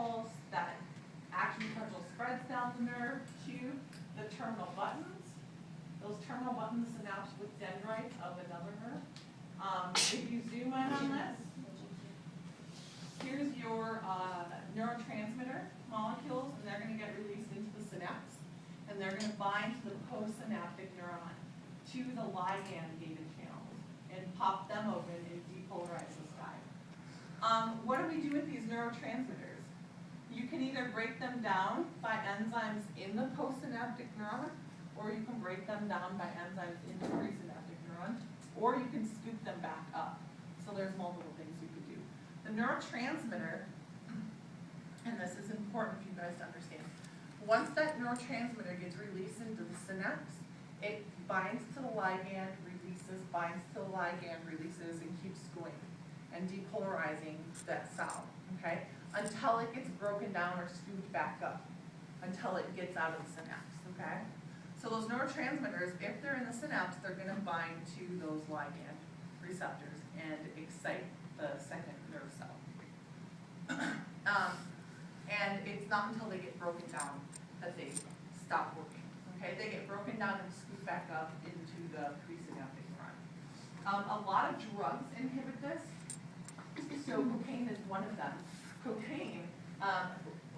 impulse, that action potential spreads down the nerve to the terminal buttons. Those terminal buttons synapse with dendrites of another nerve. If you zoom in on this, here's your neurotransmitter molecules, and they're going to get released into the synapse, and they're going to bind to the postsynaptic neuron, to the ligand-gated channels, and pop them open and depolarize this guy. What do we do with these neurotransmitters? You can either break them down by enzymes in the postsynaptic neuron, or you can break them down by enzymes in the presynaptic neuron, or you can scoop them back up. So there's multiple things you could do. The neurotransmitter, and this is important for you guys to understand, once that neurotransmitter gets released into the synapse, it binds to the ligand, releases, binds to the ligand, releases, and keeps going and depolarizing that cell, okay? Until it gets broken down or scooped back up, until it gets out of the synapse, okay? So those neurotransmitters, if they're in the synapse, they're gonna bind to those ligand receptors and excite the second nerve cell. And it's not until they get broken down that they stop working, okay? They get broken down and scooped back up into the presynaptic neuron. A lot of drugs inhibit this. So cocaine is one of them. Cocaine,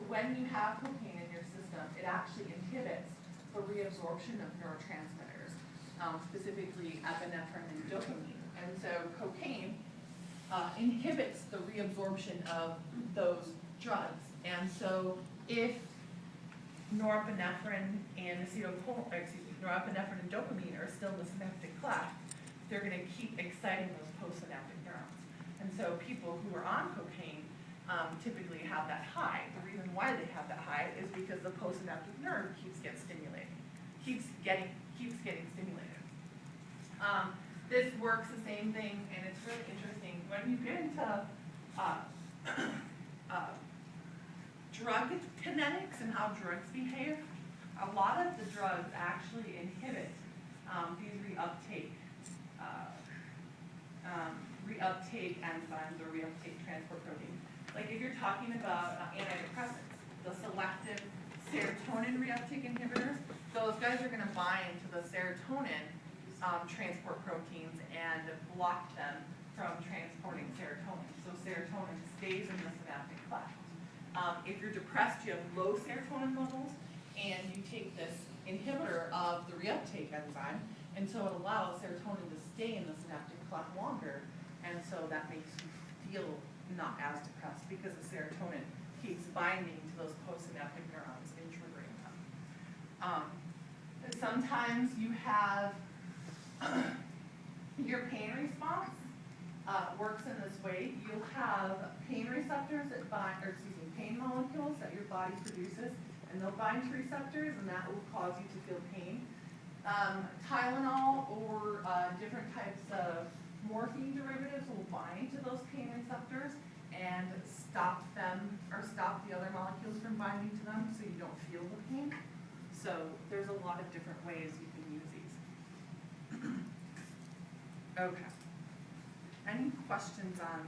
when you have cocaine in your system, it actually inhibits the reabsorption of neurotransmitters, specifically epinephrine and dopamine. And so cocaine inhibits the reabsorption of those drugs. And so if norepinephrine and norepinephrine and dopamine are still in the synaptic cleft, they're going to keep exciting those postsynaptic neurons. And so people who are on cocaine typically have that high. The reason why they have that high is because the postsynaptic nerve keeps getting stimulated. Keeps getting stimulated. This works the same thing, and it's really interesting. When you get into drug kinetics and how drugs behave, a lot of the drugs actually inhibit these reuptake enzymes or reuptake transport proteins. Like if you're talking about antidepressants, the selective serotonin reuptake inhibitors, those guys are going to bind to the serotonin transport proteins and block them from transporting serotonin. So serotonin stays in the synaptic cleft. If you're depressed, you have low serotonin levels, and you take this inhibitor of the reuptake enzyme, and so it allows serotonin to stay in the synaptic cleft longer, and so that makes you feel not as depressed because the serotonin keeps binding to those postsynaptic neurons and triggering them. Sometimes you have your pain response works in this way. You'll have pain receptors that bind, pain molecules that your body produces, and they'll bind to receptors, and that will cause you to feel pain. Tylenol or different types of morphine derivatives will bind to those pain receptors and stop them, or stop the other molecules from binding to them, so you don't feel the pain. So there's a lot of different ways you can use these. Okay. Any questions on